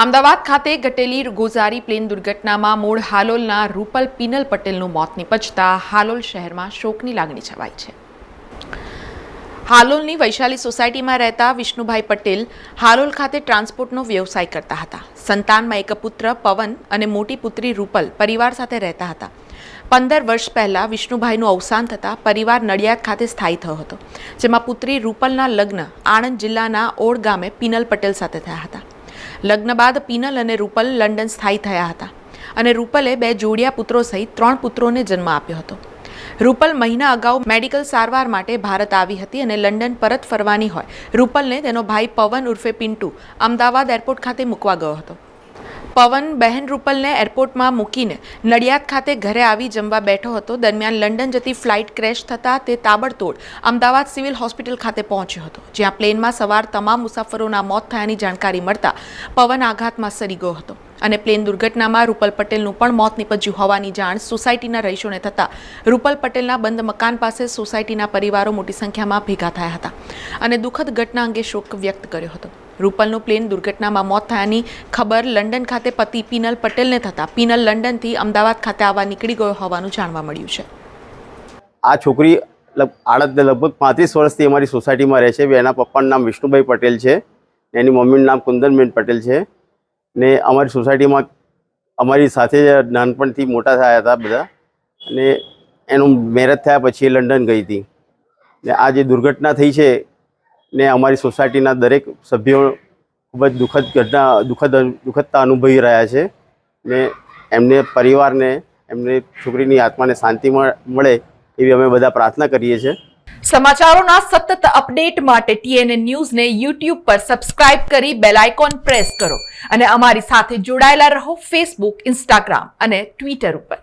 અમદાવાદ ખાતે ઘટેલી ગોઝારી પ્લેન દુર્ઘટનામાં મૂળ હાલોલના રૂપલ પીનલ પટેલનું મોત નિપજતા હાલોલ શહેરમાં શોકની લાગણી છવાઈ છે। હાલોલની વૈશાલી સોસાયટીમાં રહેતા વિષ્ણુભાઈ પટેલ હાલોલ ખાતે ટ્રાન્સપોર્ટનો વ્યવસાય કરતા હતા। સંતાનમાં એક પુત્ર પવન અને મોટી પુત્રી રૂપલ પરિવાર સાથે રહેતા હતા। 15 વર્ષ પહેલા વિષ્ણુભાઈનું અવસાન થતાં પરિવાર નડિયાદ ખાતે સ્થાયી થયો હતો, જેમાં પુત્રી રૂપલના લગ્ન આણંદ જિલ્લાના ઓડ ગામે પીનલ પટેલ સાથે થયા હતા। લગ્ન બાદ પીનલ અને રૂપલ લંડન સ્થાયી થયા હતા અને રૂપલે 2 જોડિયા પુત્રો સહિત 3 પુત્રોને જન્મ આપ્યો હતો। રૂપલ મહિના અગાઉ મેડિકલ સારવાર માટે ભારત આવી હતી અને લંડન પરત ફરવાની હોય રૂપલને તેનો ભાઈ પવન ઉર્ફે પિન્ટુ અમદાવાદ એરપોર્ટ ખાતે મૂકવા ગયો હતો। પવન બહેન રૂપલને એરપોર્ટમાં મૂકીને નડિયાદ ખાતે ઘરે આવી જમવા બેઠો હતો। દરમિયાન લંડન જતી ફ્લાઇટ ક્રેશ થતાં તે તાબડતોડ અમદાવાદ સિવિલ હોસ્પિટલ ખાતે પહોંચ્યો હતો, જ્યાં પ્લેનમાં સવાર તમામ મુસાફરોના મોત થયાની જાણકારી મળતા પવન આઘાતમાં સરી ગયો હતો અને પ્લેન દુર્ઘટનામાં રૂપલ પટેલનું પણ મોત નિપજ્યું હોવાની જાણ સોસાયટીના રહીશોને થતાં રૂપલ પટેલના બંધ મકાન પાસે સોસાયટીના પરિવારો મોટી સંખ્યામાં ભેગા થયા હતા અને દુઃખદ ઘટના અંગે શોક વ્યક્ત કર્યો હતો। રૂપલનું પ્લેન દુર્ઘટનામાં મોત થયાની ખબર લંડન ખાતે પતિ પીનલ પટેલને થતાં પીનલ લંડનથી અમદાવાદ ખાતે આવવા નીકળી ગયો હોવાનું જાણવા મળ્યું છે। આ છોકરી લગભગ 35 વર્ષથી અમારી સોસાયટીમાં રહે છે। એના પપ્પાનું નામ વિષ્ણુભાઈ પટેલ છે, એની મમ્મીનું નામ કુંદનબેન પટેલ છે ને અમારી સોસાયટીમાં અમારી સાથે નાનપણથી મોટા થયા હતા બધા, અને એનું મેરેજ થયા પછી એ લંડન ગઈ હતી ને આ જે દુર્ઘટના થઈ છે ને અમારી સોસાયટીના દરેક સભ્યો ખૂબ જ દુઃખદતા અનુભવી રહ્યા છે ને એમને પરિવારને એમને છોકરીની આત્માને શાંતિ મળે એવી અમે બધા પ્રાર્થના કરીએ છીએ। સમાચારોના સતત અપડેટ માટે TNN ન્યૂઝને YouTube પર સબસ્ક્રાઇબ કરી બેલ આઇકોન પ્રેસ કરો અને અમારી સાથે જોડાયેલા રહો Facebook, Instagram અને Twitter ઉપર।